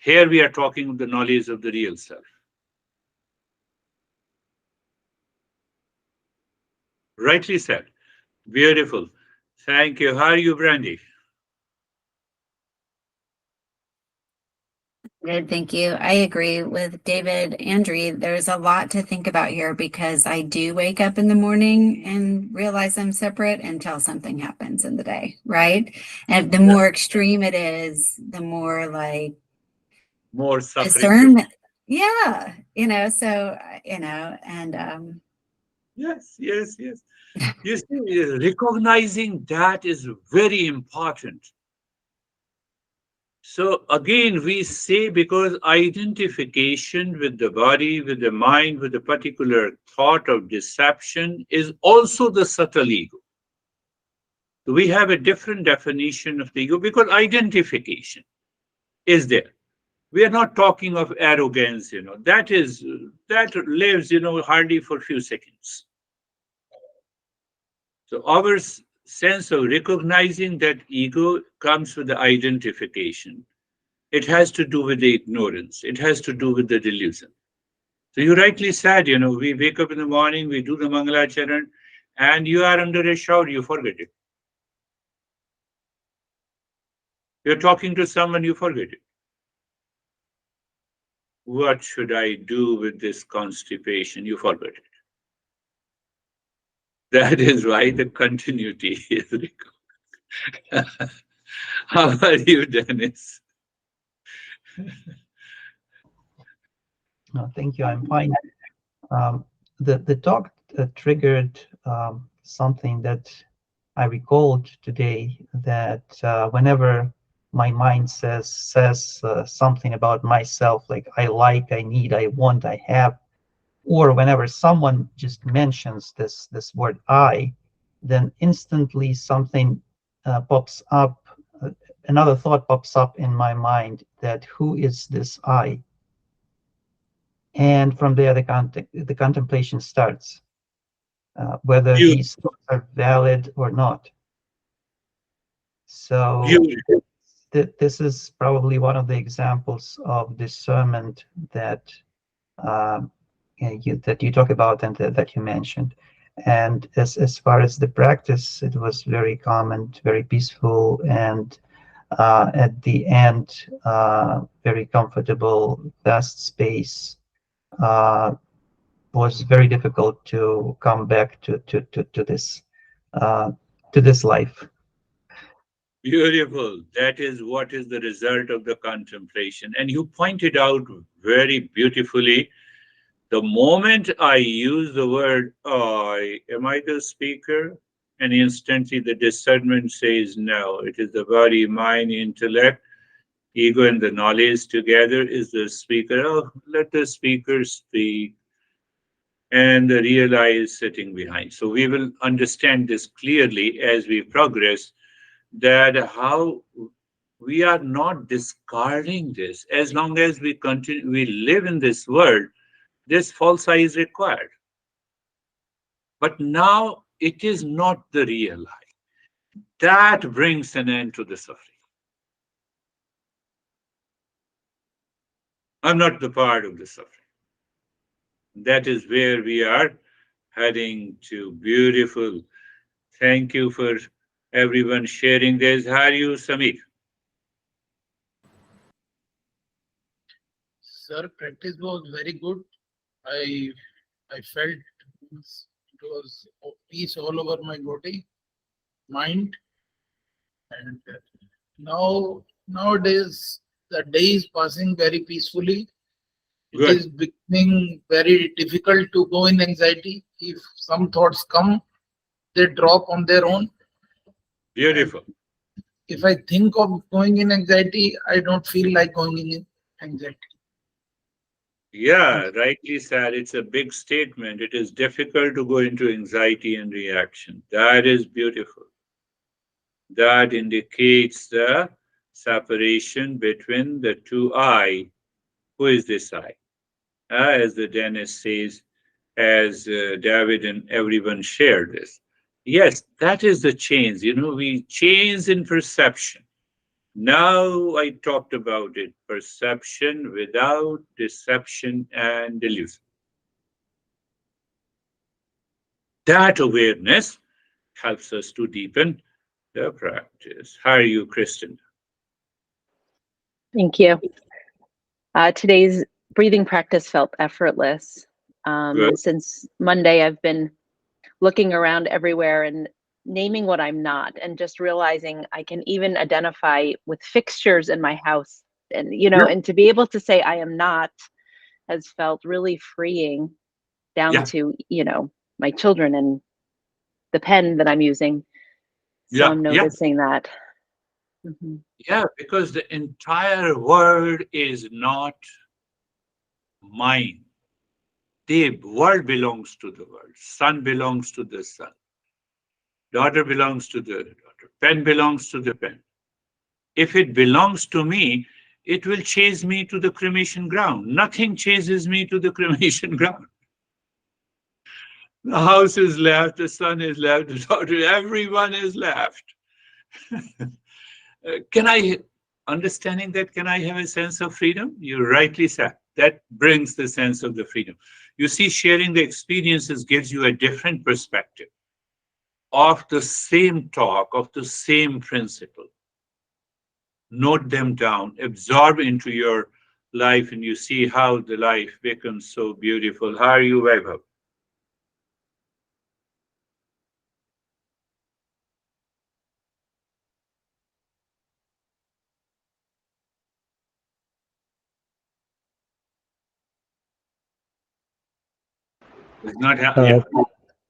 S1: Here we are talking of the knowledge of the real self. Rightly said. Beautiful. Thank you. How are you, Brandy?
S4: Good, thank you. I agree with David Andre. There's a lot to think about here because I do wake up in the morning and realize I'm separate until something happens in the day, right? And the more extreme it is, the more like
S1: More suffering.
S4: discernment. Yeah, and
S1: Yes, yes, yes. You see, recognizing that is very important. So again, we say because identification with the body, with the mind, with a particular thought of deception is also the subtle ego. So we have a different definition of the ego because identification is there. We are not talking of arrogance, that lives, hardly for a few seconds. So our sense of recognizing that ego comes with the identification. It has to do with the ignorance. It has to do with the delusion. So you rightly said, we wake up in the morning, we do the Mangalacharan, and you are under a shower, you forget it. You're talking to someone, you forget it. What should I do with this constipation? You forget it. That is why the continuity is required. How are you, Dennis?
S5: No, thank you. I'm fine. The talk triggered something that I recalled today, that whenever my mind says something about myself, like I like, I need, I want, I have, or whenever someone just mentions this word I, then instantly something pops up, another thought pops up in my mind, that who is this I? And from there, the contemplation starts, whether
S1: You,
S5: these thoughts are valid or not. So
S1: you,
S5: this is probably one of the examples of discernment that that you talk about and that you mentioned. And as far as the practice, it was very calm and very peaceful, and at the end, very comfortable, vast space. Was very difficult to come back to this life.
S1: beautiful. That is what is the result of the contemplation. And you pointed out very beautifully, the moment I use the word I, am I the speaker? And instantly the discernment says no. It is the body, mind, intellect, ego, and the knowledge together is the speaker. Oh, let the speaker speak. And the real I is sitting behind. So we will understand this clearly as we progress, that how we are not discarding this. As long as we continue, we live in this world, this false I is required. But now it is not the real I. That brings an end to the suffering. I'm not the part of the suffering. That is where we are heading to. Beautiful. Thank you for everyone sharing this. How are you, Samik?
S6: Sir, practice was very good. I I felt it was peace all over my body, mind, and nowadays the day is passing very peacefully. It
S1: Good.
S6: is becoming very difficult to go in anxiety. If some thoughts come, they drop on their own.
S1: Beautiful.
S6: If I think of going in anxiety, I don't feel like going in anxiety.
S1: Yeah, rightly said. It's a big statement. It is difficult to go into anxiety and reaction. That is beautiful. That indicates the separation between the two I. Who is this I? As the Dennis says, as David and everyone shared this. Yes, that is the change. We change in perception. Now I talked about it, perception without deception and delusion. That awareness helps us to deepen the practice. How are you, Kristen?
S7: Thank you. Today's breathing practice felt effortless.
S1: Good.
S7: And since Monday, I've been looking around everywhere and naming what I'm not, and just realizing I can even identify with fixtures in my house. And, and to be able to say I am not has felt really freeing, down
S1: Yeah.
S7: to, my children and the pen that I'm using. So
S1: Yeah.
S7: I'm noticing that. Mhm.
S1: Yeah, because the entire world is not mine. The world belongs to the world. Sun belongs to the sun. Daughter belongs to the daughter. Pen belongs to the pen. If it belongs to me, it will chase me to the cremation ground. Nothing chases me to the cremation ground. The house is left, the son is left, the daughter, everyone is left. Can I, understanding that, can I have a sense of freedom? You rightly said. That brings the sense of the freedom. You see, sharing the experiences gives you a different perspective of the same talk, of the same principle. Note them down, absorb into your life, and you see how the life becomes so beautiful. How are you, Vaibhav? It's not
S8: Uh,
S1: yeah.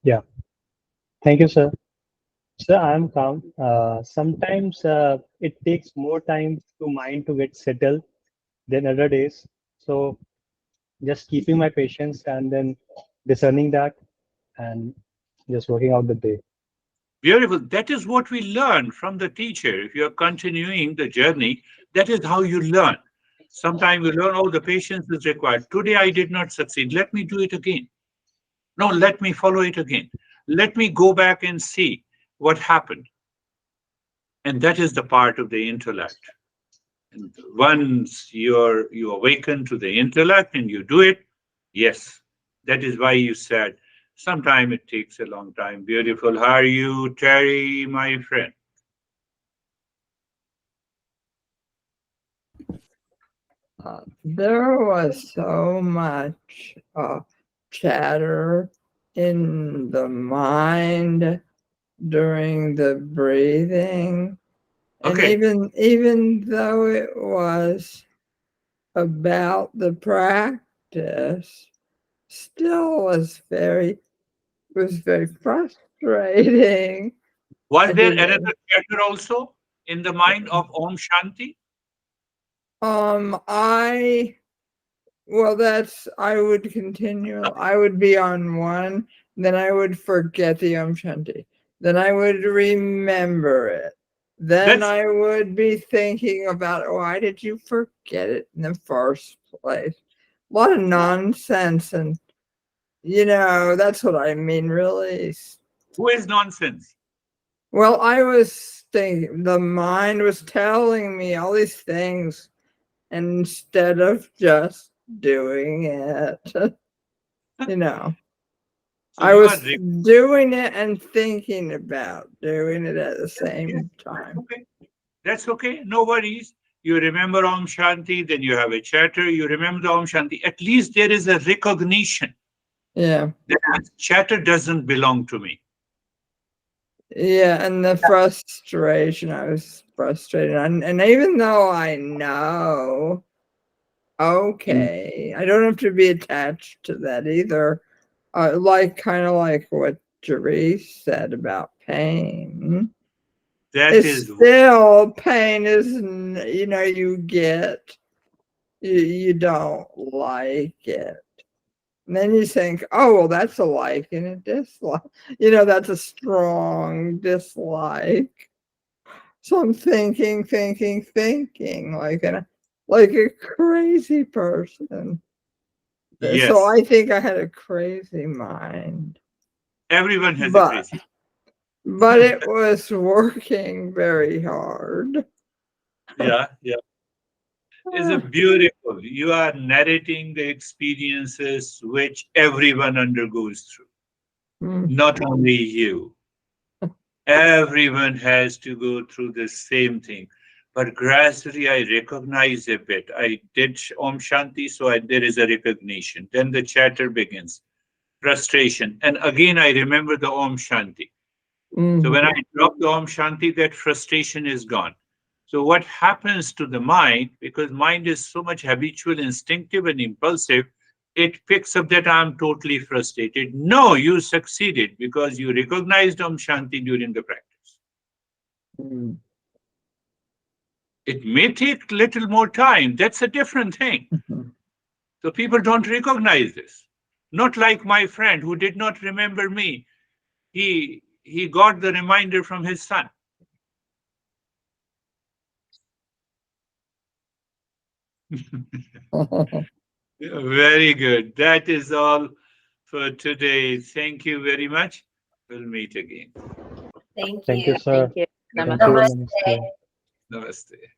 S8: yeah, thank you, sir. Sir, I'm calm. Sometimes it takes more time to mind to get settled than other days. So just keeping my patience and then discerning that and just working out the day.
S1: Beautiful. That is what we learn from the teacher. If you're continuing the journey, that is how you learn. Sometimes you learn, oh, the patience is required. Today I did not succeed. Let me do it again. No, let me follow it again. Let me go back and see what happened. And that is the part of the intellect. And once you awaken to the intellect and you do it, yes, that is why you said sometime it takes a long time. Beautiful. How are you, Terry, my friend?
S9: There was so much chatter in the mind during the breathing, and
S1: Okay.
S9: even though it was about the practice, still was very frustrating.
S1: Was
S9: I
S1: there
S9: didn't.
S1: another chatter also in the mind of Om Shanti?
S9: I Well, I would continue. I would be on one, then I would forget the Om Shanti. Then I would remember it. Then
S1: That's
S9: I would be thinking about why did you forget it in the first place? A lot of nonsense, and that's what I mean, really.
S1: who is nonsense.
S9: Well, I was thinking the mind was telling me all these things instead of just doing it.
S1: So
S9: I
S1: you are
S9: was doing it and thinking about doing it at the same time.
S1: okay. That's okay. No worries. You remember Om Shanti, then you have a chatter. You remember the Om Shanti. At least there is a recognition
S9: Yeah.
S1: that chatter doesn't belong to me.
S9: Yeah, and the frustration, I was frustrated. And even though I know, okay, I don't have to be attached to that either. Kind of like what Girish said about pain.
S1: That
S9: It's
S1: is,
S9: still pain is, you get, you don't like it. And then you think, oh, well, that's a like and a dislike. That's a strong dislike. So I'm thinking, like a crazy person.
S1: yes.
S9: So I think I had a crazy mind.
S1: Everyone has a
S9: But
S1: crazy.
S9: but it was working very hard.
S1: Yeah, yeah. It's a beautiful. You are narrating the experiences which everyone undergoes through,
S9: Mm.
S1: not only you. Everyone has to go through the same thing. But gradually, I recognize a bit. I did Om Shanti, so there is a recognition. Then the chatter begins, frustration. And again, I remember the Om Shanti. So when I drop the Om Shanti, that frustration is gone. So what happens to the mind, because mind is so much habitual, instinctive, and impulsive, it picks up that I'm totally frustrated. No, you succeeded because you recognized Om Shanti during the practice.
S9: Mm.
S1: It may take little more time. That's a different thing. So people don't recognize this. Not like my friend who did not remember me. He got the reminder from his son. Very good. That is all for today. Thank you very much. We'll meet again.
S3: Thank
S8: Thank
S3: you.
S8: you, sir.
S7: Thank you.
S8: Thank
S7: Namaste.
S8: you.
S3: Namaste.
S8: Namaste.
S1: Namaste.